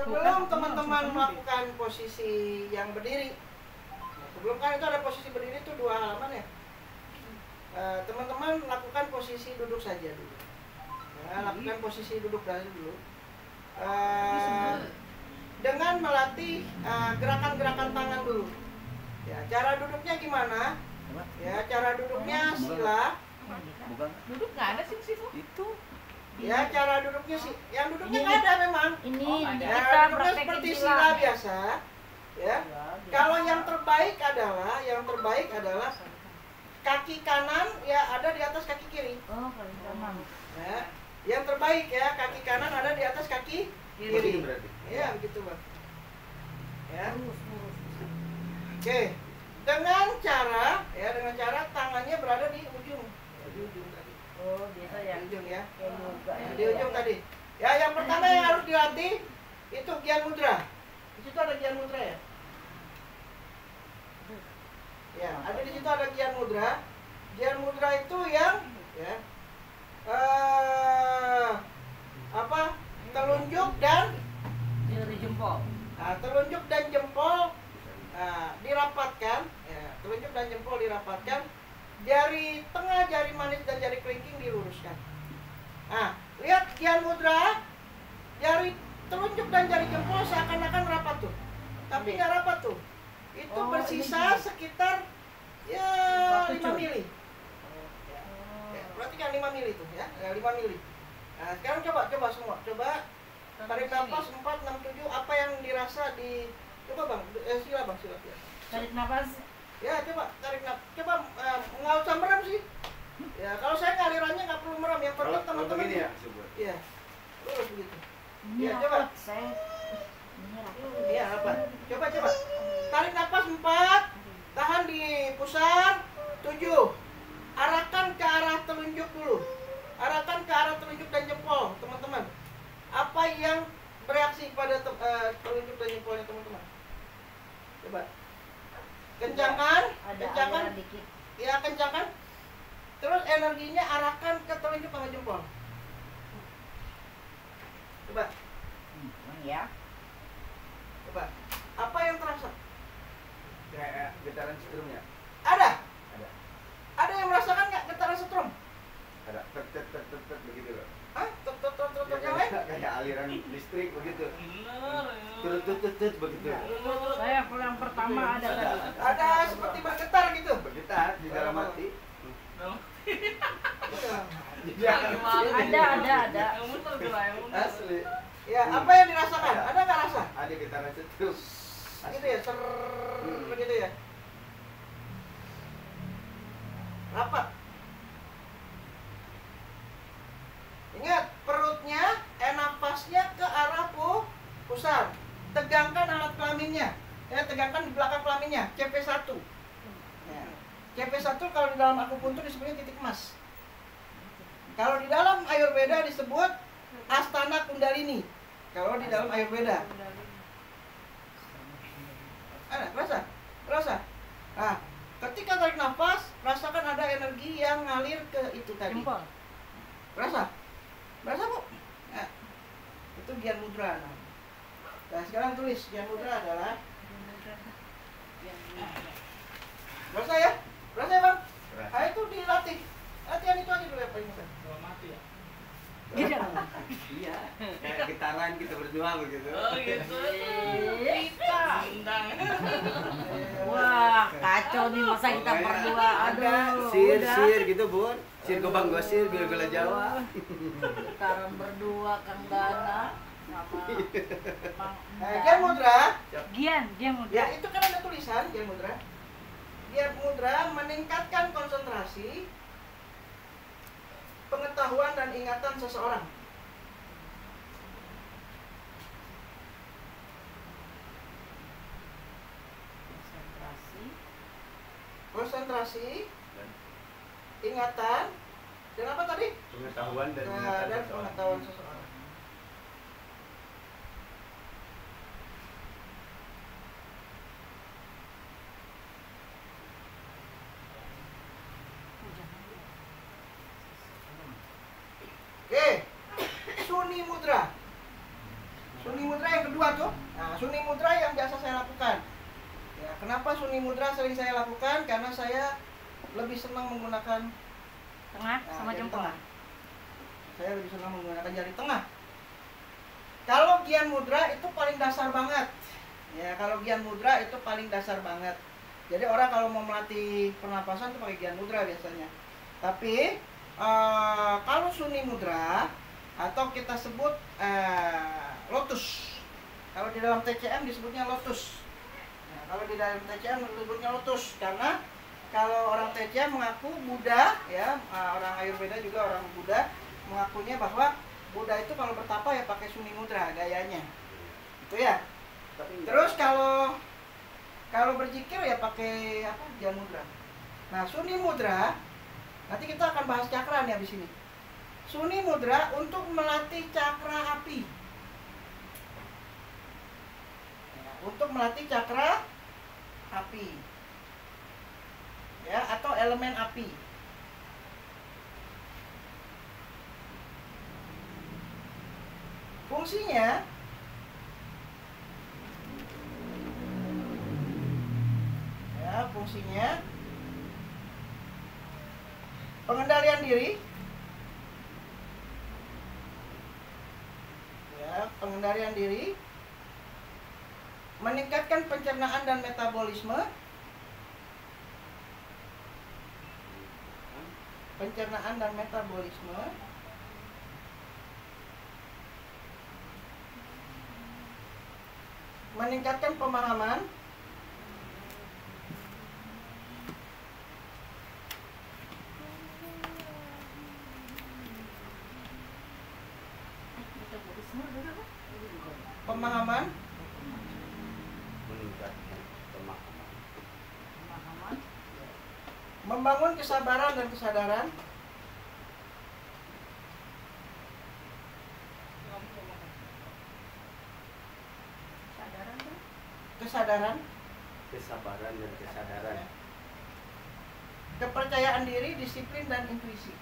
Sebelum teman-teman melakukan posisi yang berdiri, sebelum kan itu ada posisi berdiri itu 2 halaman ya. Teman-teman lakukan posisi duduk saja dulu. Ya, lakukan posisi duduk dulu. Dengan melatih gerakan-gerakan tangan dulu. Ya, cara duduknya gimana? Ya, cara duduknya sila. Duduk nggak ada sih di situ. Itu. Ya, cara duduknya sih, yang duduknya nggak ada memang. Ini Ya, kita duduknya praktekin seperti sila. sila biasa. Ya. Kalau yang terbaik adalah kaki kanan ya ada di atas kaki kiri. Oh, kalau kanan. Ya. Yang terbaik ya, kaki kanan ada di atas kaki kiri. Berarti. Ya, begitu, Bang. Ya. Lurus. Oke. Dengan cara tangannya berada di ujung. Di ujung tadi. Oh, biasa ya. Di ujung ya. Kayak yoga ya. Di ujung tadi. Ya, yang pertama yang harus dilatih itu Gyan Mudra. Di situ ada Gyan Mudra ya. Ya, ada di situ ada Gyan Mudra. Gyan Mudra itu yang ya telunjuk dan Jari jempol. telunjuk dan jempol dirapatkan. Ya, telunjuk dan jempol dirapatkan. Jari tengah, jari manis dan jari kelingking diluruskan. Nah, lihat Gyan Mudra, jari telunjuk dan jari jempol seakan-akan rapat tuh, tapi nggak rapat tuh. Itu bersisa sekitar ya 5 mili. Ya, berarti kan 5 mili tuh ya, 5 mili. Nah, sekarang coba semua, coba tarik nafas 4, 6, 7. Apa yang dirasa di coba Bang, sila Bang, sila. Tarik nafas. Ya, coba tarik nafas. Coba nggak usah merem sih. Ya, kalau saya alirannya nggak perlu merem, yang penting teman-teman. Begini ya, coba. Iya. Lurus begitu. Ini Ya, rapat. coba. Saya ini rapat. Iya, apa? Coba. Tarik nafas 4, tahan di pusar 7. Arahkan ke arah telunjuk dulu. Arahkan ke arah telunjuk dan jempol, teman-teman. Apa yang bereaksi pada telunjuk dan jempolnya, teman-teman? Coba. Kencangkan, Ada kencangkan. aliran dikit. Ya, kencangkan. Terus energinya arahkan ke telunjuk sama jempol. Coba. Ya. Coba. Apa yang terasa? Kayak getaran setrumnya. Ada? Ada. Ada yang merasakan nggak getaran setrum? Ada. Tet begitu loh. Hah? Ya, Yang lain? kayak aliran listrik begitu. Tut begitu. Saya yang pertama ada tadi. Ada seperti bergetar gitu. Bergetar di dalam hati. Ya. Ada. Asli. Ya, apa yang dirasakan? Ada nggak rasa? Ada getaran setrum. Gitu ya, begitu ya. Rapat. Ingat, perutnya, nafasnya ke arah pusar. Tegangkan alat kelaminnya. Ya, tegangkan di belakang kelaminnya, CP1. Ya. CP1 kalau di dalam akupuntur disebutnya titik emas. Kalau di dalam Ayurveda disebut Astana Kundalini. Kalau di dalam Ayurveda. Ada, rasa. Nah, ketika tarik nafas, rasakan ada energi yang ngalir ke itu tadi. Jempol. Rasa, Bu. Nah, itu Gyan Mudra. Nah, sekarang tulis Gyan Mudra adalah. Rasa ya, Bang. Nah, itu dilatih. Latihan itu aja dulu ya paling mudah. Iya, kayak getaran kita berdua begitu. Oh gitu. Kita. Wah, kacau nih masa kita berdua. Aduh. Sir gitu Bun. Sir gobang gosir gula Jawa. Getaran berdua Kang Dana sama Gyan Mudra. Gian Mudra. Ya, itu kan ada tulisan Gyan Mudra. Gyan Mudra meningkatkan konsentrasi, pengetahuan dan ingatan seseorang. Konsentrasi, ingatan, dan apa tadi? Pengetahuan dan Dan pengetahuan seseorang. Oke, Suni Mudra. Suni Mudra yang kedua. dua tuh. Nah, Suni Mudra yang biasa saya lakukan. Ya, kenapa Suni Mudra sering saya lakukan? Karena saya lebih senang menggunakan Tengah sama jari jempol. tengah. Saya lebih senang menggunakan jari tengah. Kalau Gyan Mudra itu paling dasar banget. Ya, kalau Gyan Mudra itu paling dasar banget. Jadi orang kalau mau melatih pernapasan itu pakai Gyan Mudra biasanya. Tapi kalau Suni Mudra atau kita sebut lotus. Kalau di dalam TCM disebutnya lotus. Nah, kalau di dalam TCM disebutnya lotus karena kalau orang TCM mengaku Buddha, ya orang Ayurveda juga orang Buddha mengakunya bahwa Buddha itu kalau bertapa ya pakai Suni Mudra gayanya, itu ya. Terus kalau berzikir ya pakai apa? Gyan Mudra. Nah, Suni Mudra nanti kita akan bahas cakra nih abis ini. Suni Mudra untuk melatih cakra api. Ya, untuk melatih cakra api. Ya, atau elemen api. Fungsinya pengendalian diri. Ya, pengendalian diri, meningkatkan pencernaan dan metabolisme, meningkatkan pemahaman, membangun kesabaran dan kesadaran, kesabaran dan kesadaran, kepercayaan diri, disiplin dan intuisi.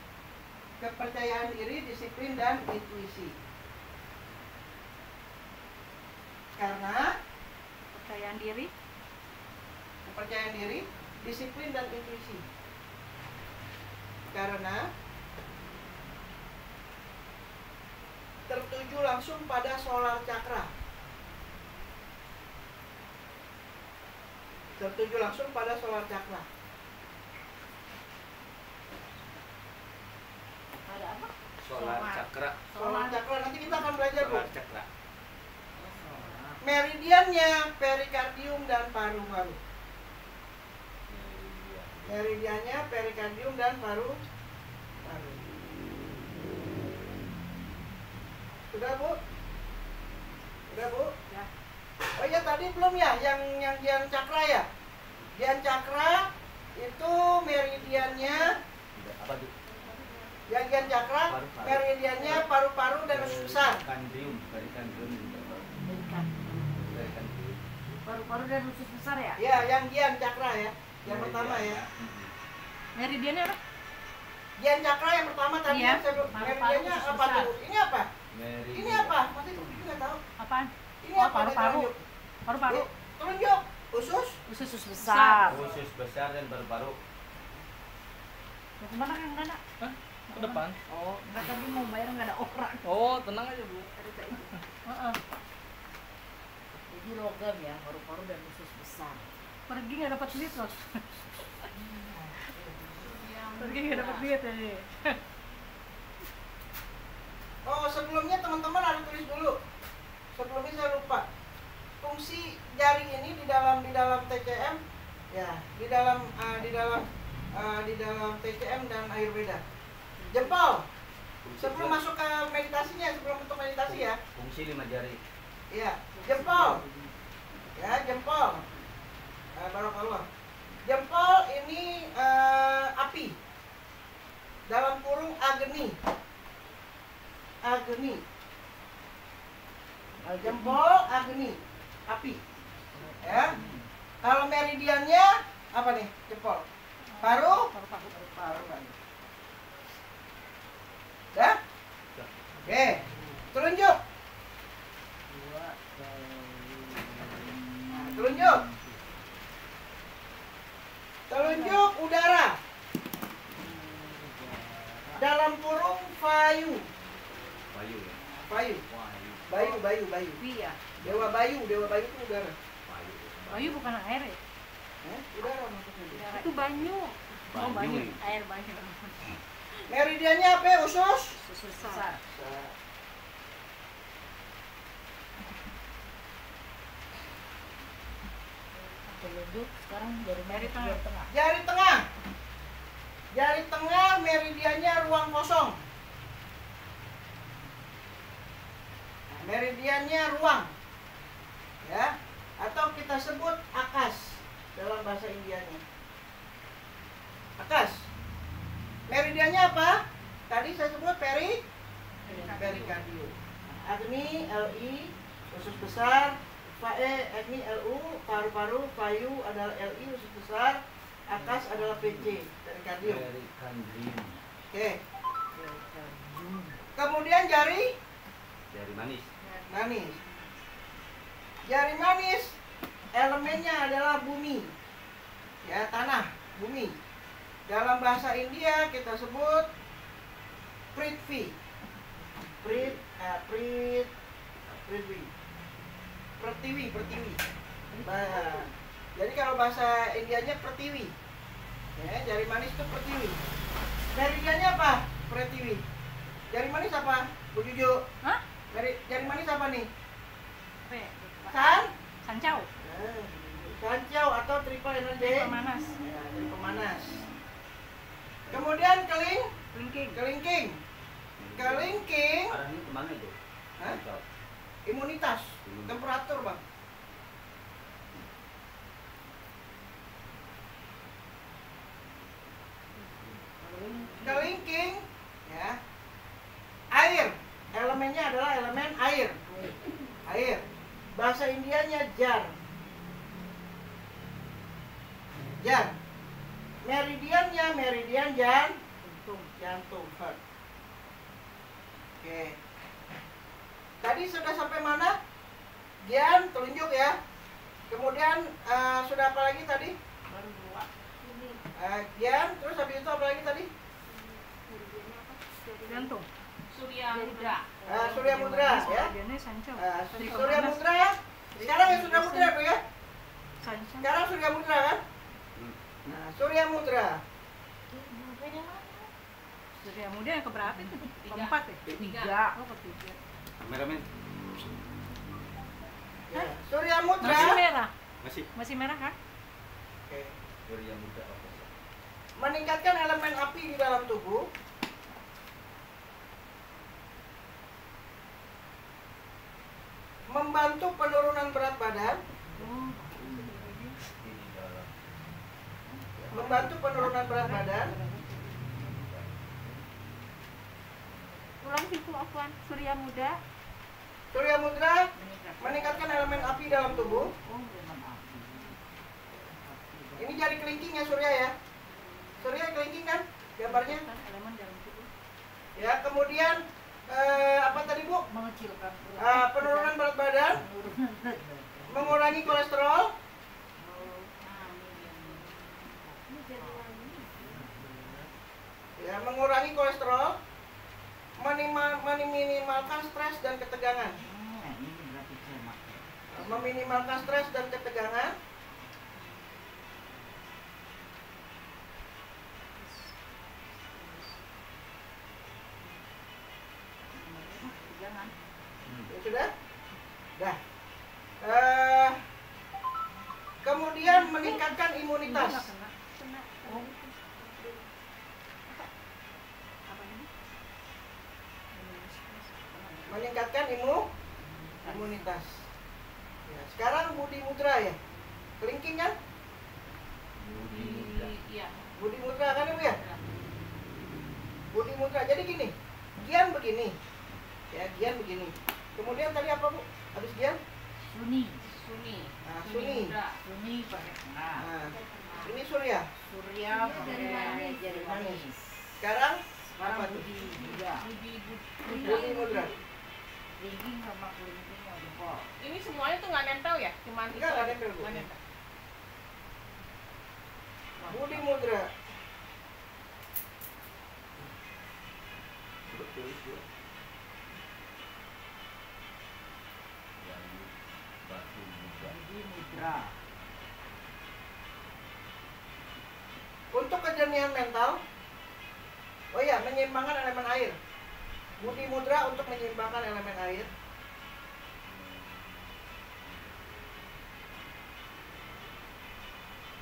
Karena kepercayaan diri, disiplin dan intuisi. Karena tertuju langsung pada solar cakra. Ada apa? Solar cakra. Solar cakra nanti kita akan belajar, Bu. Solar cakra. Meridiannya perikardium dan paru-paru. Sudah, Bu? Ya. Oh iya, tadi belum ya yang Gyan Cakra ya? Gyan Cakra itu meridiannya, Apa tuh? yang Gyan Cakra Paru-paru. meridiannya paru-paru dan usus besar. Perikardium. Paru-paru dan usus besar ya? Ya, yang Gyan Cakra ya. Yang pertama ya. Meridiannya apa? Gyan Cakra yang pertama tadi Iya, saya belum. paru-paru, Meridiannya usus apa besar. tuh? Ini apa? Ini apa? Masih tuh nggak tahu. Apaan? Ini Oh, apa? paru-paru. Tunjuk. Paru-paru. Tunjuk. Usus. Usus besar. Usus besar dan paru-paru. Mau kemana Kang Dana? Hah? Ke depan. Oh, enggak, tadi mau bayar nggak ada orang. Oh, tenang aja, Bu. Heeh. Jadi logam ya, paru-paru dan usus besar. Pergi nggak dapat duit loh. Pergi nggak dapat duit ya. Oh, sebelumnya teman-teman harus tulis dulu. Sebelumnya saya lupa. Fungsi jari ini di dalam TCM ya, di dalam TCM dan Ayurveda. Jempol. Sebelum masuk ke meditasinya, sebelum untuk meditasi ya. Fungsi 5 jari. Iya, jempol. Ya, jempol. Barakallah. Jempol ini api. Dalam kurung agni. Jempol agni, api. Ya. Kalau meridiannya apa nih? Jempol. Paru. Ya? Oke. Telunjuk. 2, Prithvi ya. Dewa Bayu itu udara. Bayu bukan air ya? Udara maksudnya. Itu banyu. Oh, banyu. Banyu. Air banyu. Meridiannya apa ya, usus? Susah. Telunjuk sekarang dari Dari tengah. Jari tengah. Jari tengah meridiannya ruang kosong. Nah, meridiannya ruang. Ya, atau kita sebut akas dalam bahasa Indianya. Akas. Meridiannya apa? Tadi saya sebut perikardium. Agni, Li, usus besar, Fae, Agni, Lu, paru-paru, Vayu adalah Li, usus besar, akas adalah PC, perikardium. Oke. Kemudian jari manis. manis. Jari manis elemennya adalah bumi. Ya, tanah, bumi. Dalam bahasa India kita sebut Prithvi. Pertiwi. Jadi kalau bahasa Indianya pertiwi. Ya, jari manis itu pertiwi. Meridiannya apa? Pertiwi. Jari manis apa? Bu Juju. Hah? Jari manis apa nih? Apa? Sancau. Sancau atau triple energy. Pemanas. Ya, jadi pemanas. Kemudian kelingking. Arahnya kemana itu? Hah? Imunitas, temperatur, Bang. Kelingking, ya. Air, elemennya adalah elemen air. Bahasa Indianya jar. Meridiannya meridian jantung, heart. Oke. Tadi sudah sampai mana? Gian, telunjuk ya. Kemudian sudah apa lagi tadi? Baru 2. Gian, terus habis itu apa lagi tadi? Jantung. Surya Mudra. Surya Mudra ya. Meridiannya Sancau. Surya Mudra ya. Sekarang ya Surya Mudra tuh ya. Sancau. Sekarang Surya Mudra kan? Nah, Surya Mudra. Surya Muda yang keberapa itu? Tiga. Keempat ya? Tiga. Oh, ketiga. Kameramen. Ya. Surya Mudra. Masih merah? Masih. Masih merah kan? Oke. Surya Muda. Meningkatkan elemen api di dalam tubuh. Membantu penurunan berat badan. Membantu penurunan berat badan. Ulang situ Afwan. Surya Muda. Surya Mudra meningkatkan elemen api dalam tubuh. Ini jari kelingking ya Surya ya. Surya kelingking kan gambarnya. Elemen dalam tubuh. Ya, kemudian apa tadi Bu? Mengecilkan Penurunan berat badan, mengurangi kolesterol, ya, mengurangi kolesterol, meminimalkan stres dan ketegangan. Meminimalkan stres dan ketegangan. Ya, sudah? Dah. Kemudian meningkatkan imunitas. Meningkatkan imunitas. Ya, sekarang Budi Mudra ya. Kelingking kan? Iya. Budi Mudra kan Ibu ya? Budi Mudra. Jadi gini. Gian begini. Ya, Gian begini. Kemudian tadi apa Bu? Habis Gian? Suni. Nah, Suni. Mudra. Suni pakai tengah. Nah, ini Surya. Surya pakai jari manis. Sekarang Sekarang apa tuh? Budi Muda. Budi Mudra. Kelingking sama kelingking yang jempol. Ini semuanya tuh nggak nempel ya? Cuman Enggak, nggak nempel, Bu. Nggak nempel. Budi Mudra. mudra. Untuk kejernihan mental, oh iya, menyeimbangkan elemen air. Budi mudra untuk menyeimbangkan elemen air.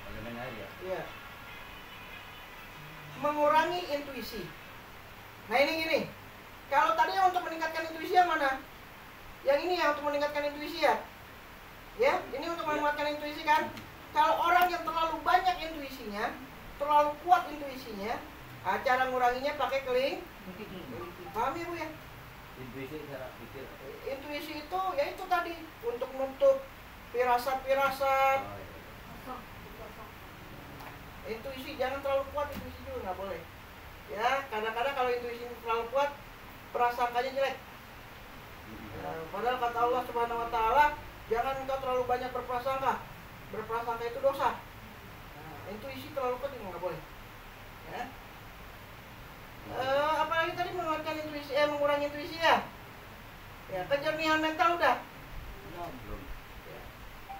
Elemen air ya. Iya. Mengurangi intuisi. Nah ini gini, kalau tadi yang untuk meningkatkan intuisi yang mana? Yang ini yang untuk meningkatkan intuisi ya? Ya, ini untuk meningkatkan intuisi kan? Kalau orang yang terlalu banyak intuisinya, terlalu kuat intuisinya, cara nguranginya pakai keling. Paham ya Bu ya? Intuisi cara pikir. Intuisi itu ya itu tadi untuk menutup firasat-firasat. Oh, iya. Intuisi jangan terlalu kuat, intuisi juga nggak boleh. Ya kadang-kadang kalau intuisi terlalu kuat, prasangkanya jelek. Padahal kata Allah Subhanahu Wa Taala, jangan engkau terlalu banyak berprasangka. Berprasangka itu dosa. Intuisi terlalu kuat juga nggak boleh. Ya. Apalagi tadi menguatkan intuisi, mengurangi intuisi ya. Ya, kejernihan mental udah. Belum. Ya.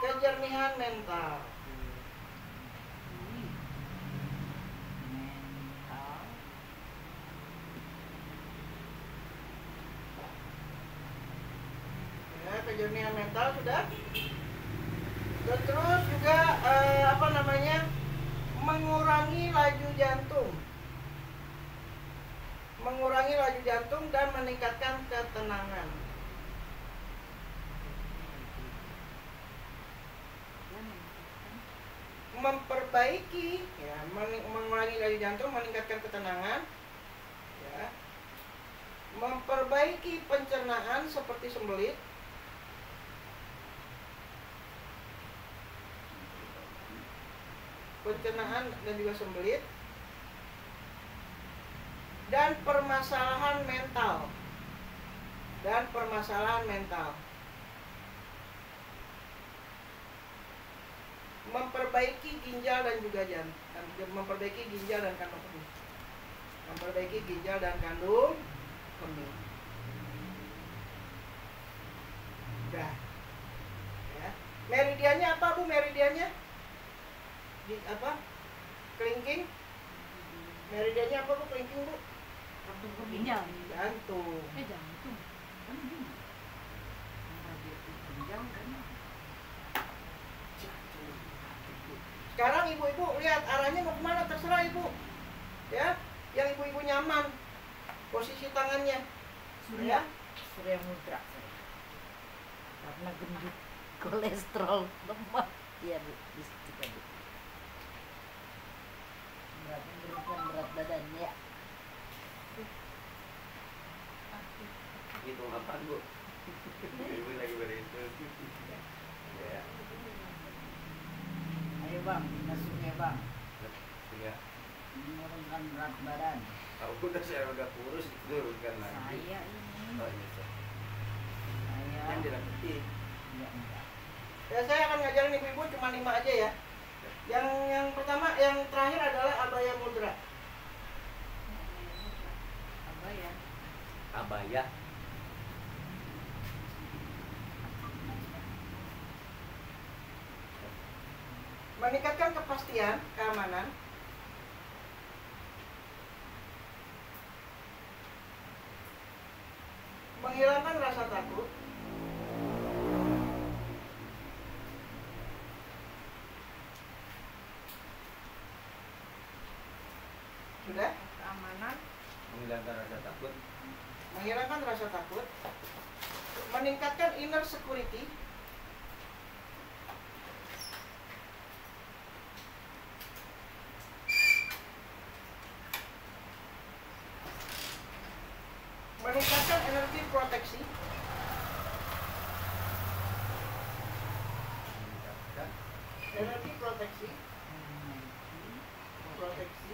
Kejernihan mental. Ya, kejernihan mental sudah. Dan terus juga apa namanya? Mengurangi laju jantung. Mengurangi laju jantung dan meningkatkan ketenangan. Memperbaiki ya, mengurangi laju jantung, meningkatkan ketenangan ya. Memperbaiki pencernaan seperti sembelit. Pencernaan dan juga sembelit. Dan permasalahan mental. Dan permasalahan mental. Memperbaiki ginjal dan juga memperbaiki ginjal dan kandung kemih. Memperbaiki ginjal dan kandung kemih. Udah. Ya. Meridiannya apa Bu? Meridiannya? Di apa? Kelingking? Meridiannya apa Bu? Kelingking Bu? Jantung ke ginjal. Jantung. Jantung. Kan gini. Ginjal kan. Sekarang ibu-ibu lihat arahnya mau kemana, terserah ibu. Ya, yang ibu-ibu nyaman. Posisi tangannya. Surya. Surya mudra. Karena gendut, kolesterol, lemak. Iya Bu, bisa Bu. Beratnya menurunkan berat badan ya. Itu apaan Bu? Ibu lagi berintu. Ya. Ayo Bang, masuknya Bang. Iya. Menurunkan berat badan. Aku udah kurus turunkan lagi. Saya ini. Oh iya. Saya. Yang dirapetin. Ya enggak. Ya, saya akan ngajarin ibu-ibu cuma 5 aja ya. Yang pertama, yang terakhir adalah abaya mudra. Apa ya? Abaya. Meningkatkan kepastian, keamanan. Menghilangkan rasa takut. Sudah? Keamanan. Menghilangkan rasa takut. Menghilangkan rasa takut. Meningkatkan inner security. Meningkatkan energi proteksi. Meningkatkan. Energi proteksi. Proteksi.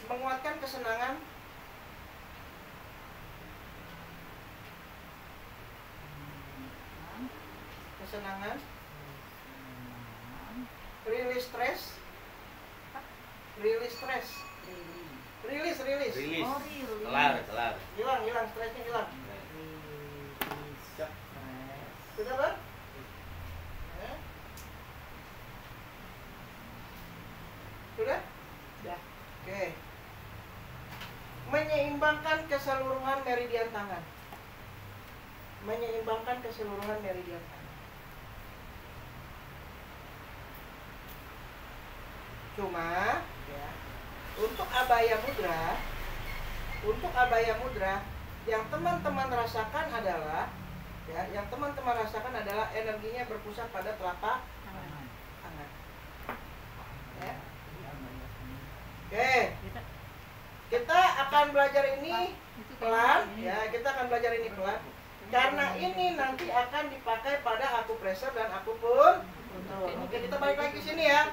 Menguatkan kesenangan. Kesenangan. Rilis stres. Rilis stres. Rilis. Rilis. Oh, rilis. Kelar. Hilang stresnya hilang. Siap. menyeimbangkan keseluruhan meridian tangan. Menyeimbangkan keseluruhan meridian tangan. Cuma ya, untuk abaya mudra yang teman-teman rasakan adalah energinya berpusat pada telapak tangan. Ya. Oke. Kita akan belajar ini pelan ya, karena ini nanti akan dipakai pada akupressure dan akupuntur. Oke, kita balik lagi ke sini ya.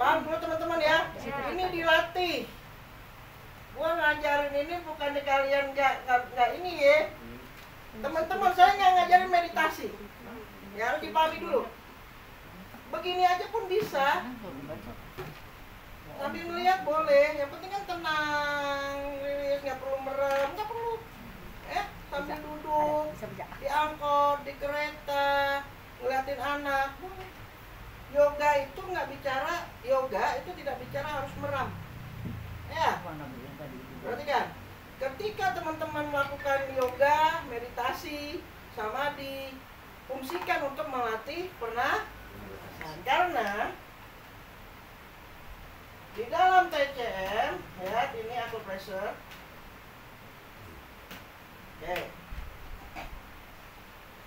Paham dulu teman-teman ya. Ini dilatih. Gua ngajarin ini bukan di kalian nggak ini ya. Teman-teman, saya nggak ngajarin meditasi. Ya, harus dipahami dulu. Begini aja pun bisa. Sambil melihat boleh, yang penting kan tenang, rilis, nggak perlu merem, nggak perlu. Sambil duduk, di angkot, di kereta, ngeliatin anak. Yoga itu tidak bicara harus merem. Ya, berarti kan, ketika teman-teman melakukan yoga, meditasi, samadhi, fungsikan untuk melatih pernafasan. Karena di dalam TCM, ya, ini akupressure. Oke.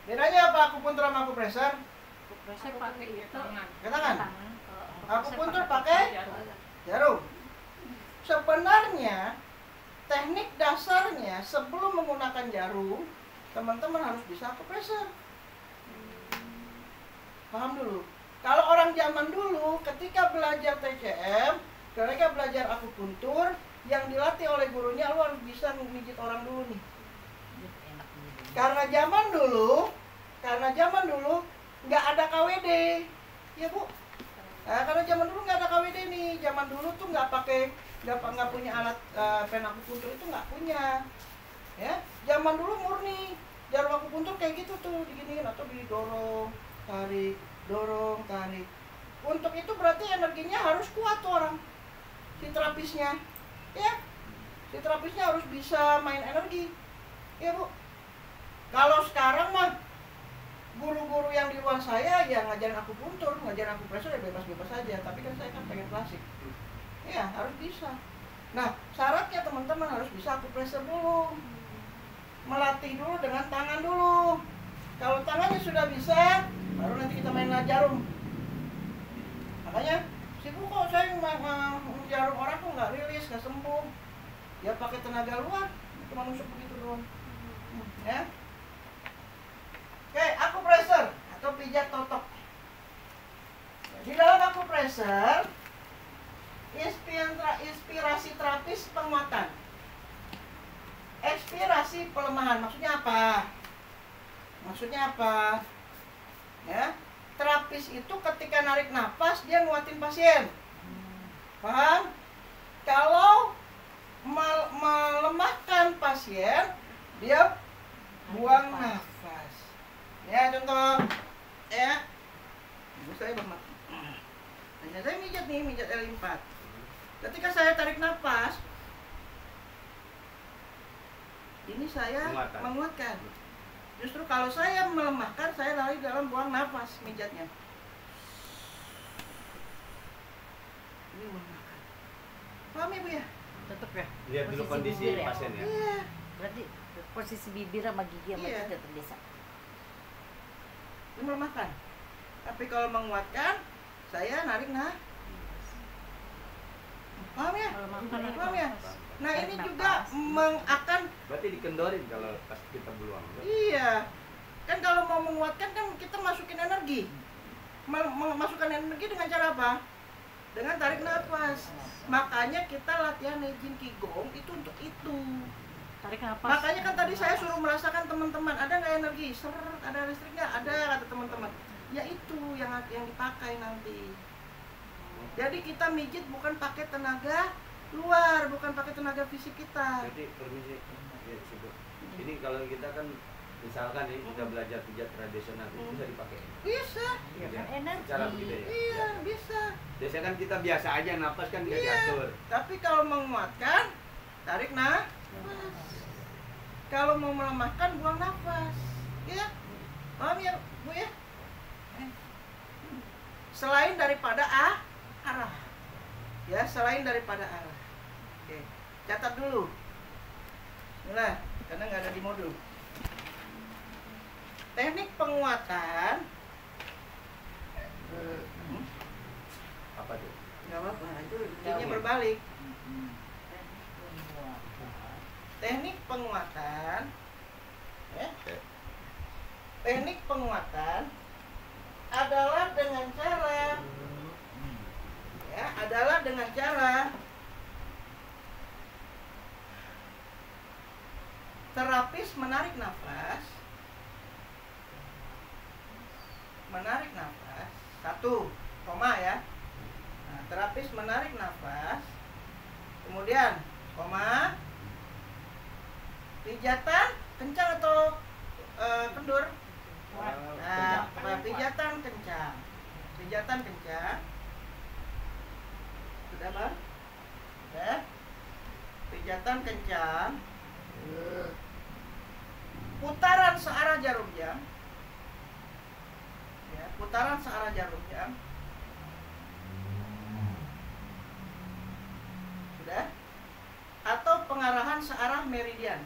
Bedanya apa akupuntur sama akupressure? Akupressure pakai tangan. Katakan. Akupuntur pakai jarum. Sebenarnya teknik dasarnya sebelum menggunakan jarum, teman-teman harus bisa akupressure. Paham dulu. Kalau orang zaman dulu ketika belajar TCM, mereka belajar akupuntur, yang dilatih oleh gurunya, lu harus bisa mijit orang dulu nih. Karena zaman dulu nggak ada KWD, ya Bu. Nah, karena zaman dulu nggak ada KWD nih, zaman dulu tuh nggak punya alat pen akupuntur, itu nggak punya. Ya, zaman dulu murni jarum akupuntur kayak gitu tuh, diginiin atau didorong, tarik, dorong, tarik. Untuk itu berarti energinya harus kuat tuh orang, si terapisnya, ya. Si terapisnya harus bisa main energi, ya Bu. Kalau sekarang mah guru-guru yang di luar saya ya ngajarin akupuntur, ngajarin akupressure ya bebas-bebas saja. Tapi kan saya kan pengen klasik. Iya, harus bisa. Nah, syaratnya teman-teman harus bisa akupressure dulu. Melatih dulu dengan tangan dulu. Kalau tangannya sudah bisa, baru nanti kita main jarum. Makanya, sibuk kok saya jarum orang tuh nggak rilis, nggak sembuh. Ya pakai tenaga luar, cuma nusuk begitu doang. Ya. Oke, akupressure atau pijat totok. Di dalam akupressure, inspirasi terapis penguatan, ekspirasi pelemahan. Maksudnya apa? Ya, terapis itu ketika narik nafas dia nguatin pasien. Paham? Kalau melemahkan pasien, dia buang nafas. Ya, contoh, ya, ibu saya bermata. Nah, saya mijat L4. Ketika saya tarik nafas, ini saya menguatkan. Justru kalau saya melemahkan, saya lari dalam buang nafas mijatnya. Ini melemahkan. Paham Ibu ya? Tetap ya. Lihat dulu kondisi pasien ya. Iya. Berarti posisi bibir sama gigi sama Iya. tidak terbiasa. Ini melemahkan. Tapi kalau menguatkan, saya narik paham ya? Paham ya? Nah, ini juga akan Berarti dikendorin kalau pas kita beluang. iya. Kan kalau mau menguatkan kan kita masukin energi. Masukkan energi dengan cara apa? Dengan tarik nafas. Makanya kita latihan Neijin Qigong itu untuk itu. Tarik nafas. Makanya kan tadi saya suruh merasakan teman-teman, ada nggak energi? Ada listrik nggak? Ada, kata teman-teman. Ya itu yang dipakai nanti. Jadi kita mijit bukan pakai tenaga luar, bukan pakai tenaga fisik kita. Jadi permisi, ya, ini kalau kita kan misalkan nih kita belajar pijat tradisional itu bisa dipakai. Bisa. Iya kan energi. Cara begitu ya. Iya, bisa. Biasanya kan kita biasa aja nafas kan nggak Iya. diatur. Tapi kalau menguatkan, tarik nafas. Kalau mau melemahkan buang nafas. Ya. Paham ya, Bu ya? Selain daripada arah. Ya, selain daripada arah. Oke. Catat dulu. Nah, karena nggak ada di modul. Teknik penguatan Apa tuh? nggak apa-apa, itu ini berbalik. Teknik penguatan, ya. Teknik penguatan adalah dengan cara, ya, adalah dengan cara terapis menarik nafas, satu, koma ya. Nah, terapis menarik nafas, kemudian koma, pijatan kencang atau kendur? Nah, pijatan kencang. Sudah bang? Ya. Pijatan kencang. Putaran searah jarum jam. Ya, putaran searah jarum jam. Sudah? Atau pengarahan searah meridian.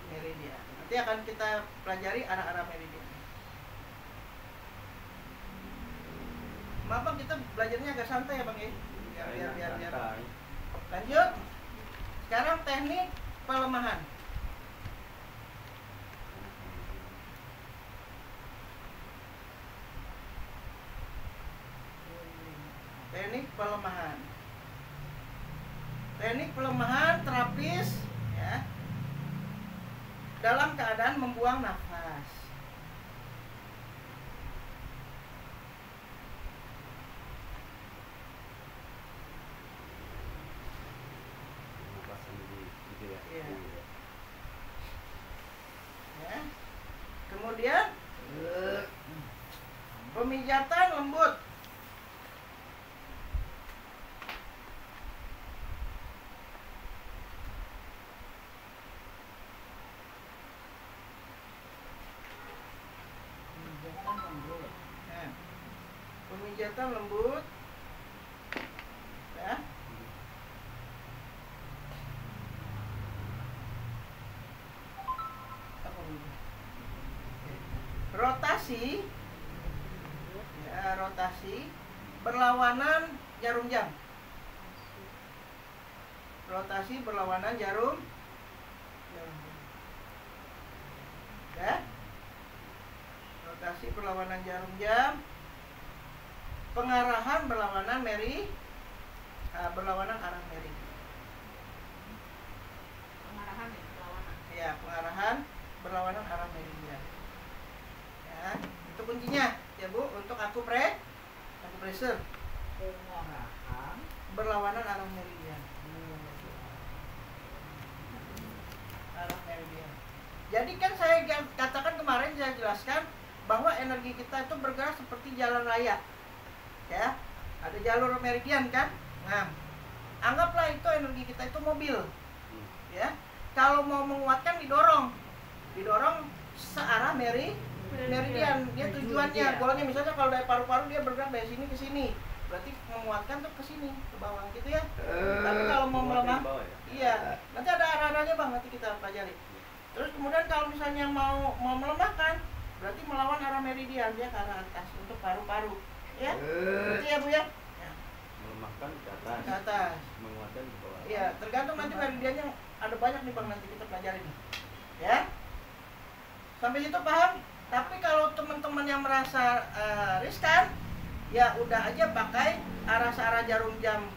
Meridian. Nanti akan kita pelajari arah-arah meridian. Maaf bang, kita belajarnya agak santai ya bang ya. Biar. Santai. Lanjut. Sekarang teknik pelemahan. Teknik pelemahan terapis ya, dalam keadaan membuang nafas. Gitu ya. Iya. Ya. Kemudian pemijatan lembut. Pemijatan lembut, ya. Rotasi, ya, rotasi berlawanan jarum jam. Rotasi berlawanan jarum jam. Ya. Rotasi berlawanan jarum jam. Pengarahan berlawanan berlawanan arah meri. Pengarahan ya, perlawanan. Ya, pengarahan berlawanan arah meridian. Ya, itu kuncinya ya Bu untuk akupressure. Pengarahan Berlawanan arah meridian. Arah meridian. Jadi kan saya katakan kemarin, saya jelaskan bahwa energi kita itu bergerak seperti jalan raya. Ya, ada jalur meridian kan? Nah, anggaplah itu energi kita itu mobil. Ya, kalau mau menguatkan didorong searah meridian. Dia tujuannya, goalnya misalnya kalau dari paru-paru dia bergerak dari sini ke sini, berarti menguatkan tuh ke sini, ke bawah gitu ya. Tapi kalau mau melemah, iya, nanti ada arah-arahnya bang, nanti kita pelajari. Terus kemudian kalau misalnya mau melemahkan, berarti melawan arah meridian, dia ke arah atas untuk paru-paru. Ya, berarti ya Bu ya. Melemahkan ke Ke atas. menguatkan ke bawah. Iya, tergantung nanti meridiannya, ada banyak nih bang, nanti kita pelajari nih. Ya, sampai situ paham? Tapi kalau teman-teman yang merasa riskan, ya udah aja pakai arah jarum jam.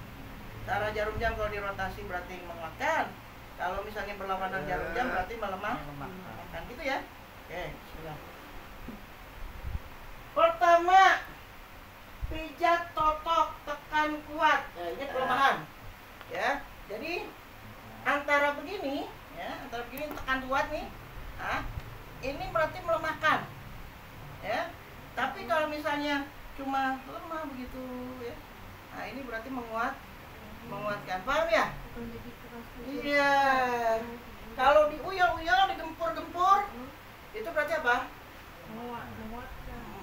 Arah jarum jam kalau dirotasi berarti menguatkan. Kalau misalnya berlawanan jarum jam berarti melemahkan gitu ya. Oke, sudah. Pertama, pijat, totok, tekan kuat. Ya, ini pelemahan. Ya, jadi antara begini, ya, antara begini tekan kuat nih. Nah, ini berarti melemahkan. Ya. Tapi kalau misalnya cuma lemah begitu, ya. Nah, ini berarti menguatkan. Paham ya? Iya. Kalau diuyel-uyel, digempur-gempur, itu berarti apa?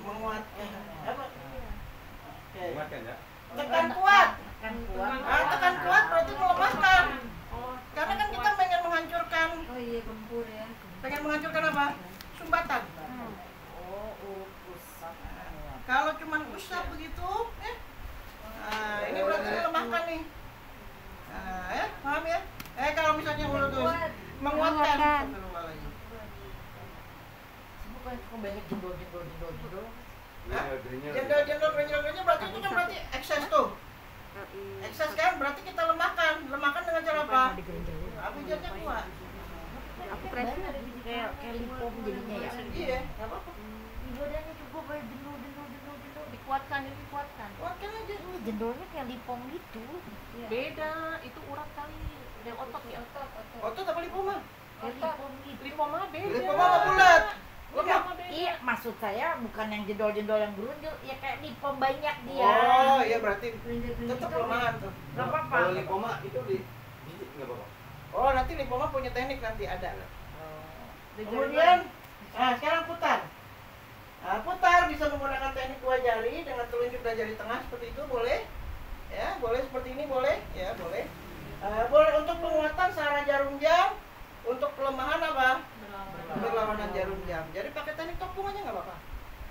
Menguatkan. Apa? Oke. Kuatkan ya. Tekan kuat. Kan kuat. Tekan kuat berarti melemahkan. Karena kan kita pengen menghancurkan. Oh iya, gempur ya. Pengen menghancurkan apa? Sumbatan. Pusat. Kalau cuma usap begitu, ini berarti melemahkan nih. Paham ya? Kalau misalnya mulut tuh menguatkan. Astagfirullahaladzim. Bukan kok banyak jendol. Jendol-jendolnya berarti itu kan berarti ekses tuh. Ekses kan berarti kita lemahkan. Lemahkan dengan cara apa? Abijatnya kuat. Aku keren kayak lipom jadinya ya. Iya, nggak apa-apa. Badannya juga kayak jendol. Dikuatkan. Kuatkan aja. Ini jendolnya kayak lipom gitu. Beda, itu urat kali. Yang otot ya. Otot apa lipoma? Kayak lipom gitu. Lipoma beda. Lipoma apa bulat? Lipoma beda. Iya, maksud saya bukan yang jendol-jendol yang berunjul, ya kayak lipom banyak dia. Oh, iya berarti tetap lemahan tuh. Nggak apa-apa. Kalau lipoma itu di nggak apa-apa. Oh, nanti lipoma punya teknik nanti ada. Oh. Kemudian, sekarang putar. Putar bisa menggunakan teknik 2 jari dengan telunjuk dan jari tengah seperti itu boleh. Ya, boleh seperti ini boleh. Ya, boleh. Boleh untuk penguatan searah jarum jam, untuk pelemahan apa? Berlawanan jarum jam. Jadi pakai teknik topung aja nggak apa-apa.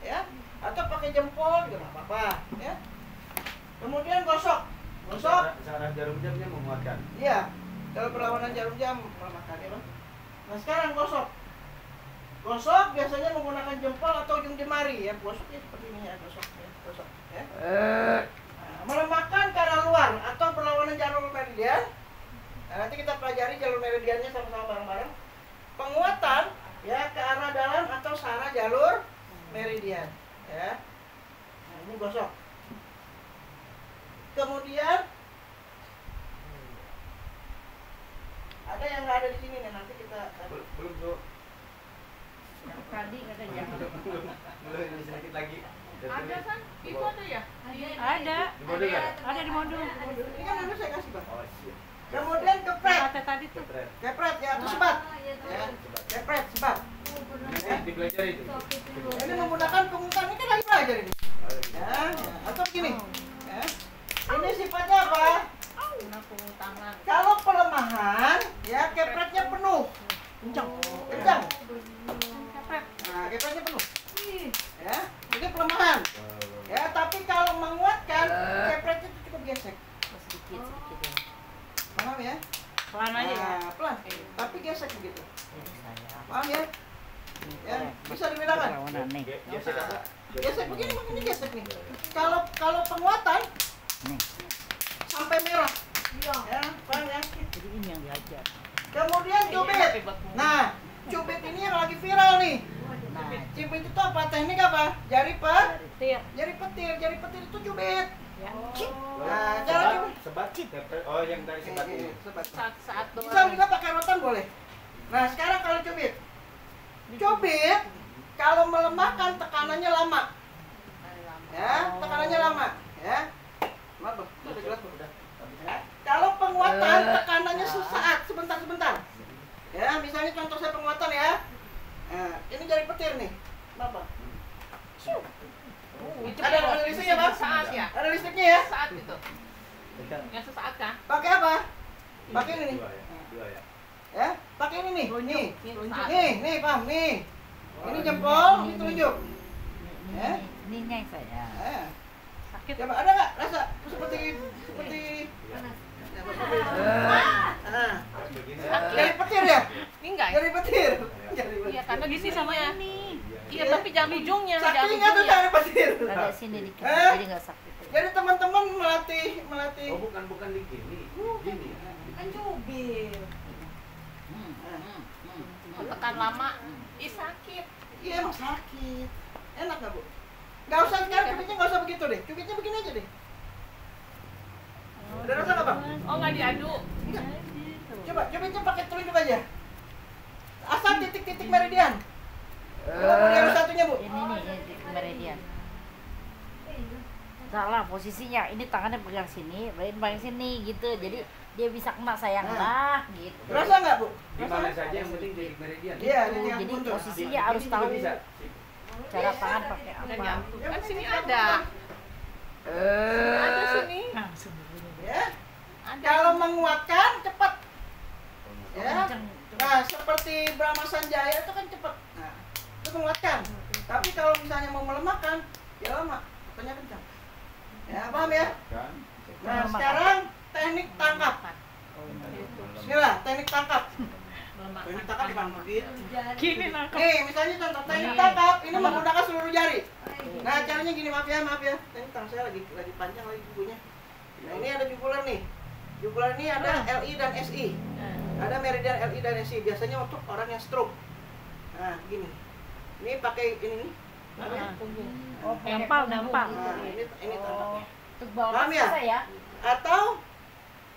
Ya, atau pakai jempol juga nggak apa-apa. Ya. Kemudian gosok. Searah jarum jamnya menguatkan. Iya. Kalau perlawanan jarum jam melemahkan ya, Bang. Nah, sekarang gosok. Gosok biasanya menggunakan jempol atau ujung jemari ya. Gosok ya seperti ini ya, gosok ya. Nah, melemahkan ke arah luar atau perlawanan jalur meridian. Nah, nanti kita pelajari jalur meridiannya sama-sama bareng-bareng. Penguatan ya ke arah dalam atau searah jalur meridian ya. Nah, ini gosok. Kemudian ada yang nggak ada di sini nih, nanti kita Belum tuh. Tadi katanya. Belum ini sedikit lagi. Ada kan? Itu ada ya? Ada. Di modul kan? Ada di modul. ini kan udah saya kasih, Bang. Oh siap. Kemudian kepret, Kata tadi tuh. Keren. kepret ya atau sebat ya. Kepret, sebat Dipelajari itu. ini menggunakan penguatan, ini kan lagi belajar ini ya, atau begini ya. Ini sifatnya apa? Guna tangan. Kalau pelemahan ya kepretnya penuh, kencang. Nah, kepretnya penuh ya, ini pelemahan ya. Tapi kalau menguatkan kepretnya itu cukup gesek, Sedikit ya. paham ya? Pelan aja ya. Nah, pelan tapi gesek begitu, Saya. paham ya? Ya, bisa dibedakan. Gesek apa? Gesek begini, begini gesek nih. Kalau penguatan Nih. sampai merah. Ya, paham ya? Jadi ini yang diajar. Kemudian cubit. Nah, cubit ini yang lagi viral nih. Nah, Cubit itu apa? Teknik apa? Jari Tir. jari petir itu cubit. Ya. Nah, cara cubit. Sebat. Oh, yang dari sebat ini. Sebat. Saat Bisa doang. juga pakai rotan boleh. Nah, sekarang kalau cubit. Cubit kalau melemahkan tekanannya lama. Ya, tekanannya lama, ya. Maaf, Bang. Udah jelas, Bang. Udah. Ya. Kalau penguatan tekanannya sesaat, sebentar. Ya, misalnya contoh saya penguatan ya. Nah, ini jari petir nih. Maaf, Bang. Itu Ada listriknya, Bang? Saat ya. Ada listriknya ya. Saat itu. Yang sesaat kan? Pakai apa? Pakai ini nih. Dua ya. Ya, pakai ini nih. Nih. Saat. Nih, paham nih. Ini jempol, ini telunjuk. Ya. ini nyai saya. Nah, Sakit. coba ada nggak rasa seperti nah, Begini. jari petir ya? Ini enggak ya? Jari petir. Iya, karena di sini sama ya. Ini. Iya, tapi jangan ujungnya. Sakit Jangan nggak tuh ujungnya. jari petir? Ada sini dikit, Eh? jadi nggak sakit. Jadi teman-teman melatih. Oh, bukan di gini. Gini. Kan cubit. Tekan lama. Ih, sakit. Iya emang sakit. Enak nggak, Bu? Nggak usah sekarang cubitnya nggak usah begitu deh. Cubitnya begini aja deh. Ada rasa nggak, Bang? Oh, nggak diaduk. Enggak. Coba cubitnya pakai telunjuk aja. Asal titik-titik meridian. Kalau mau yang satunya, Bu. Ini nih, ini meridian. Salah posisinya. Ini tangannya pegang sini, Brian pegang sini gitu. Jadi dia bisa kena sayang lah gitu. Berasa nggak Bu? Di mana saja yang penting jadi meridian. Iya, ini yang Jadi buntu. posisinya Ini harus juga tahu bisa. cara tangan pakai Dan apa. nyangkut. Yang Kan penting sini kita ada. Ada sini. Ya. Ada. Kalau menguatkan cepat. Ya. Kenceng. Nah, seperti Brahma Sanjaya itu kan cepat. Nah, itu menguatkan. Tapi kalau misalnya mau melemahkan, ya lama, pokoknya kencang. Ya, paham ya? Kan? Nah, sekarang teknik tangkap. Bismillah, teknik tangkap. Teknik tangkap di mana begitu? Gini nangkep. Nih, misalnya contoh teknik tangkap ini menggunakan seluruh jari. Nah, caranya gini, maaf ya. Ini tangan saya lagi panjang lagi bukunya. Nah, ini ada jugular nih. Jugular ini ada LI dan SI. Ada meridian LI dan SI. Biasanya untuk orang yang stroke. Nah, gini. Ini pakai ini. Oh, Nempel, nempel. Nah, ini tangkapnya. Untuk bawa Paham ya? susah ya? Atau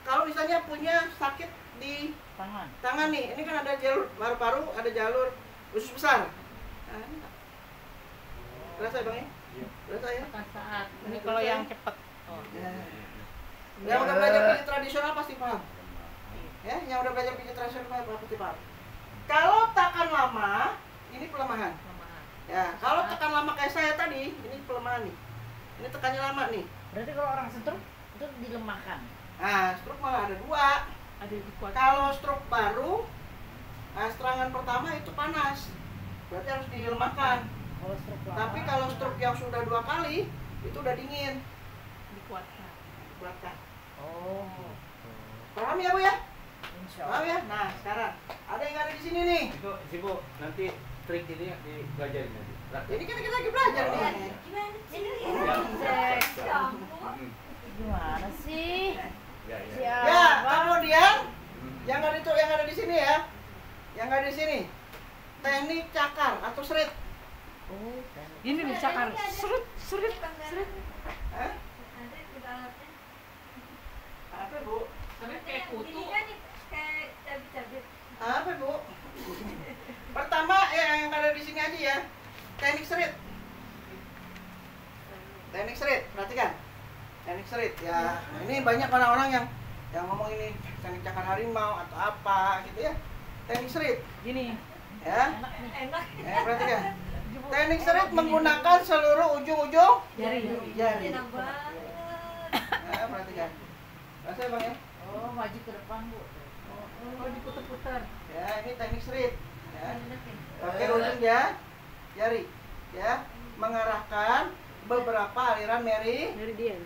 kalau misalnya punya sakit di tangan nih, ini kan ada jalur paru-paru, ada jalur usus besar. Nah, ini tak. Berasa ya, Bang ya? Berasa ya? Saat ini kalau yang cepat. Ya. Yang udah belajar pijat tradisional pasti paham. Ya, yang udah belajar pijat tradisional pasti paham. Kalau tekan lama, ini pelemahan. Ya, kalau tekan lama kayak saya tadi, ini pelemahan nih. Ini tekannya lama nih. Berarti kalau orang stroke itu dilemahkan. Nah, stroke malah ada dua. Ada yang kuat. Kalau stroke baru, serangan pertama itu panas, berarti harus dilemahkan. Kalau stroke lama. Tapi kalau stroke yang sudah 2 kali, itu udah dingin, Dikuatkan. dikuatkan. Oh. Paham ya Bu ya? Insya Paham Allah. ya? Nah sekarang ada yang ada di sini nih. Itu sih Bu, nanti trik ini dipelajarin nanti. Praktek. Ini kan kita lagi belajar nih. Gimana sih? Ya, ya. Siapa? Ya, kemudian yang ada di sini ya, yang ada di sini teknik cakar atau seret. Oh, Ini nih cakar. Serut, serut, serut. Hah? Apa Bu? Tapi kayak kutu. Apa Bu? Pertama yang ada di sini aja ya. Teknik serit. Teknik serit, perhatikan. Teknik serit ya. Ini banyak orang-orang yang ngomong ini teknik cakar harimau atau apa gitu ya. Teknik serit. Gini. Ya. Perhatikan. Teknik serit menggunakan seluruh ujung-ujung Jari. jari. Ya, perhatikan. Rasa Bang ya? Oh, maju ke depan, Bu. Oh, diputar-putar. Ya, ini teknik serit. Ya. Pakai ujung jari. Ya, mengarahkan beberapa aliran Meridian. meridian.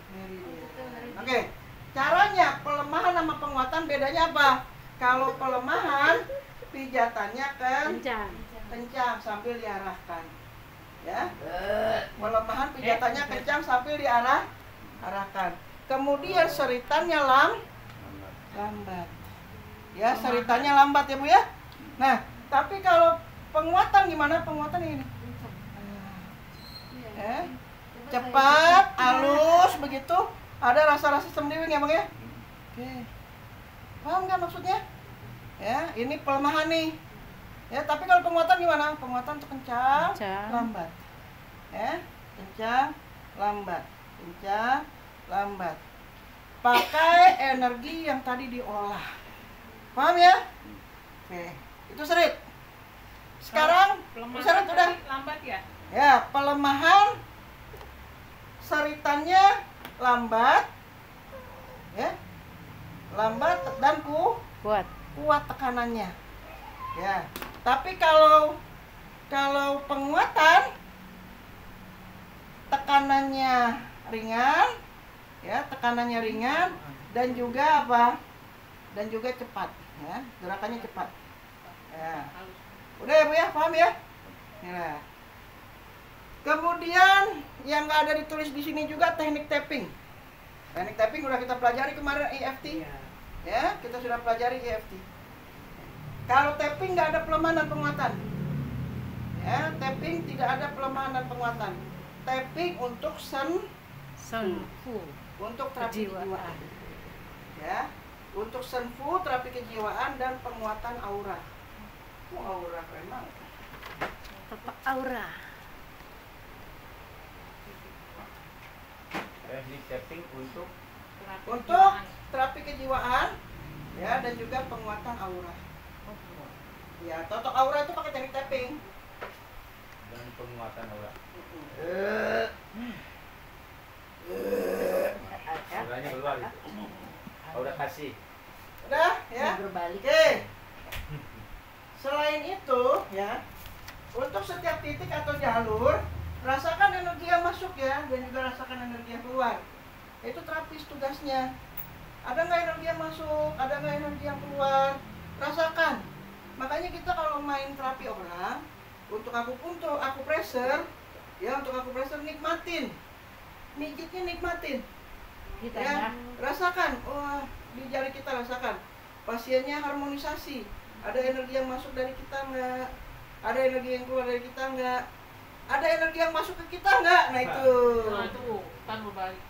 Oke. Caranya pelemahan sama penguatan bedanya apa? Kalau pelemahan pijatannya kencang sambil diarahkan. Ya. Pelemahan pijatannya kencang sambil arahkan. Kemudian seritannya lambat. Ya, seritannya lambat ya Bu ya. Nah, tapi kalau penguatan gimana? Penguatan ini. Cepat, halus begitu. Ada rasa-rasa semriwing ya Bang ya? Oke. Paham nggak maksudnya? Ya, ini pelemahan nih. Ya, tapi kalau penguatan gimana? Penguatan tuh kencang, lambat. Ya, kencang, lambat. Kencang, lambat. Pakai energi yang tadi diolah. Paham ya? Oke, itu serit. Sekarang serit udah. Lambat ya? Ya, pelemahan seritannya lambat. Ya. Lambat dan kuat tekanannya. Ya. Tapi kalau penguatan tekanannya ringan, ya, tekanannya ringan dan juga apa? Dan juga cepat, ya. Gerakannya cepat. Ya. Udah ya Bu ya, paham ya? Ya. Kemudian yang nggak ada ditulis di sini juga teknik tapping. Teknik tapping udah kita pelajari kemarin EFT. Ya, kita sudah pelajari EFT. Kalau tapping nggak ada pelemahan dan penguatan. Ya, tapping tidak ada pelemahan dan penguatan. Tapping untuk untuk terapi kejiwaan. Ya, untuk senfu, terapi kejiwaan dan penguatan aura. Aura keren banget. Tetap aura. Teknik tapping untuk Untuk terapi kejiwaan ya, dan juga penguatan aura. Ya, totok aura itu pakai teknik tapping. dan penguatan aura. Auranya keluar itu. Aura kasih. Udah ya. Berbalik. Oke. Selain itu ya, untuk setiap titik atau jalur, rasakan energi yang masuk ya, dan juga rasakan energi yang keluar. Itu terapis tugasnya. Ada nggak energi yang masuk, ada nggak energi yang keluar, rasakan. Makanya kita kalau main terapi orang, untuk aku pressure, ya untuk aku pressure nikmatin, mijitnya nikmatin, Kita ya rasakan. Wah, di jari kita rasakan. Pasiennya harmonisasi. Ada energi yang masuk dari kita nggak? Ada energi yang keluar dari kita nggak? Ada energi yang masuk ke kita nggak? Nah itu. Nah tuh, kan berbalik.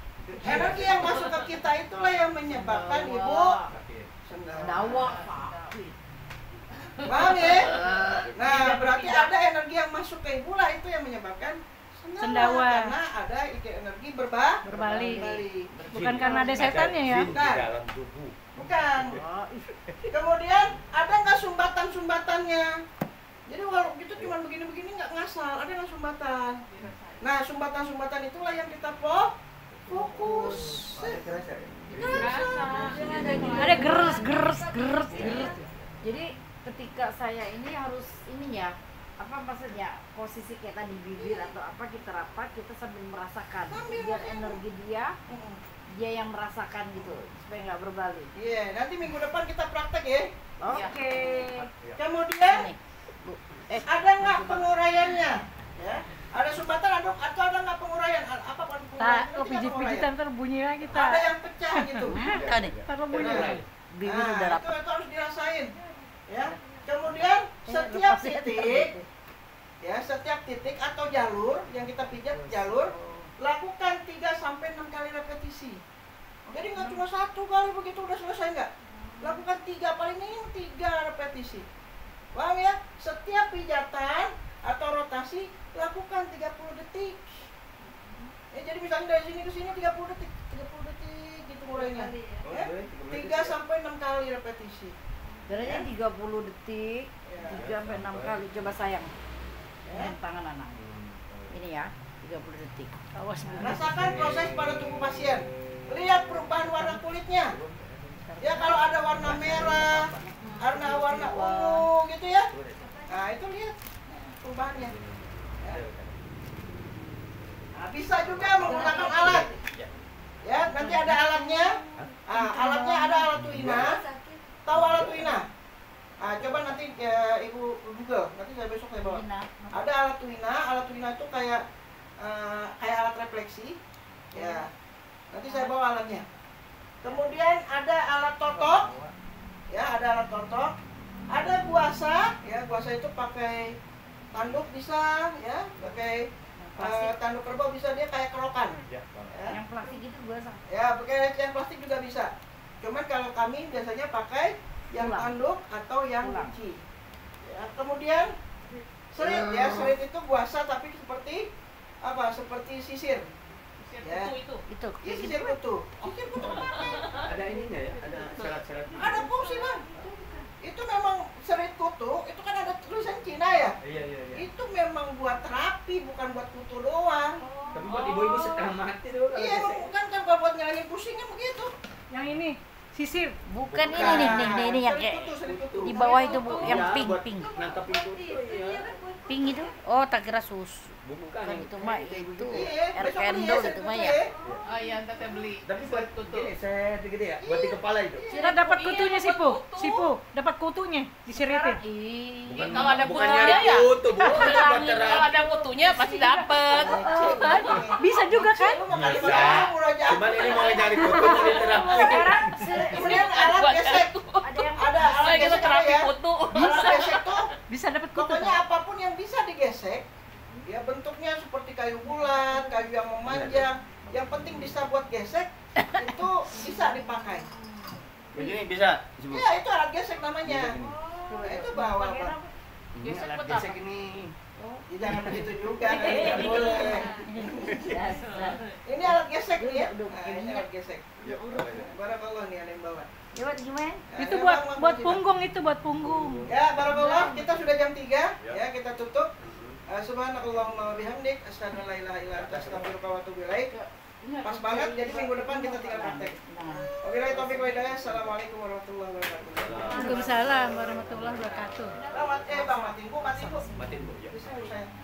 Energi yang masuk ke kita itulah yang menyebabkan ibu sendawa. Paham ya? Nah berarti ada energi yang masuk ke ibu lah, itu yang menyebabkan Sendawa. karena ada energi berbalik. Bukan karena ada setannya ya. Jin di dalam tubuh. Bukan. Kemudian ada nggak sumbatan-sumbatannya? Jadi kalau gitu cuma begini-begini nggak ngasal, ada nggak sumbatan? Nah sumbatan-sumbatan itulah yang kita fokus. Ada geres. Jadi ketika saya ini harus ini ya, apa maksudnya, posisi kayak tadi bibir atau apa, kita rapat, kita sambil merasakan biar energi dia yang merasakan gitu, supaya nggak berbalik. Iya, nanti minggu depan kita praktek ya. Oke. Kemudian Nih, Bu. ada nggak penguraiannya? Ya. Ada sumbatan atau ada nggak penguraian? Apa penguraian? Tak, Nanti nggak pijit-pijitan ntar bunyi lagi penguraian. tak. Ada yang pecah gitu. Tahu nih, Ntar lo bunyi lagi. bibir Nah, udah rapat. itu harus dirasain. Ya. Kemudian setiap titik atau jalur yang kita pijat jalur, lakukan 3 sampai 6 kali repetisi. Jadi nggak cuma 1 kali begitu udah selesai nggak. Lakukan 3, paling minim 3 repetisi. Paham ya? Setiap pijatan atau rotasi lakukan 30 detik. Ya, jadi misalnya dari sini ke sini 30 detik gitu mulainya. Ya? 3 sampai 6 kali repetisi. Caranya 30 detik, Ya. 3 sampai 6 kali. Coba sayang. Ya. Dengan tangan anak. Ini ya, 30 detik. Awas bunyi. Rasakan proses pada tubuh pasien. Lihat perubahan warna kulitnya. Ya kalau ada warna merah, warna ungu gitu ya. Nah itu lihat perubahannya. Ya. Nah, bisa juga menggunakan alat. Ya nanti ada alatnya. Alatnya ada alat tuina. Tahu alat tuina? Coba nanti ibu Google. Nanti besok saya bawa. Ada alat tuina. Alat tuina itu kayak alat refleksi. Ya. Nanti saya bawa alatnya. Kemudian ada alat totok. Ya, ada alat totok. Ada guasa, ya, guasa itu pakai tanduk bisa, ya, pakai tanduk kerbau bisa, dia kayak kerokan. Ya. Yang plastik itu gua sama. Ya, pakai yang plastik juga bisa. Cuman kalau kami biasanya pakai yang Tulang. tanduk atau yang Tulang. kunci. Ya, kemudian serit, ya, serit itu guasa tapi seperti apa? Seperti sisir. Ya. Itu. Itu. Iya, sisir kutu. Sisir kutu pakai. Ada ininya ya, ada syarat-syaratnya. Ada fungsi bang. Itu memang serit kutu, itu kan ada tulisan Cina ya. Iya. Itu memang buat terapi, bukan buat kutu doang. Tapi buat ibu-ibu setengah mati tuh kalau Iya, gesek. bukan kan kalau buat ngilangin pusing kan begitu. Yang ini sisir. Bukan ini nih yang kayak Serit kutu. di bawah itu Bu, yang Ya, pink, buat pink. nangkapin kutu, iya. Pink itu? Oh, tak kira susu. Bukan Kan yang itu mah kayak itu begitu. Iya, air besok beli candle serit itu kutu mah ya. Oh iya, ntar saya beli. Tapi buat kutu. gini, saya gede ya, buat di kepala itu. Kita dapat Iya, kutunya buat Sipu. kutu. Sipu, dapat kutunya disiritin. Ih. Kalau ada bukan kutunya nyari ya. kutu, Bu. Buat Kalau terapi. ada kutunya pasti dapet. Bisa juga kan? Lu mau kali Bisa. berapa murah aja. Cuman ini mau nyari kutu, mau terapi. Kemudian alat gesek. Ada yang Ada alat Saya kita gesek apa terapi ya? kutu. Alat gesek tuh Bisa dapat kutu. pokoknya apapun yang bisa digesek, ya bentuknya seperti kayu bulat, kayu yang memanjang, yang penting bisa buat gesek, itu bisa dipakai. Begini bisa, Bu. Ya itu alat gesek namanya. Nah, itu bawa Pak. Ini Gesek alat buat gesek apa? ini. Ya, jangan begitu juga, nggak boleh. Dasar. Ini alat gesek nih ya. Duduk, Nah, ini alat gesek. Ya, Barakallah nih ada yang bawa. Lewat gimana? Nah, Itu ya, buat Bang, buat Bang, punggung, itu buat punggung. Ya, barakallah, kita sudah jam 3 Ya. ya, kita tutup. Subhanakallahumma wa bihamdik, asyhadu an la ilaha illa anta, astaghfiruka wa atubu ilaik. Pas banget, jadi minggu depan kita tinggal praktek. Nah. Wabillahi taufiq wal hidayah. Assalamualaikum warahmatullahi wabarakatuh. Waalaikumsalam warahmatullahi wabarakatuh. Bang, Bang, matiin Bu. Matiin Bu, ya. Bisa, saya.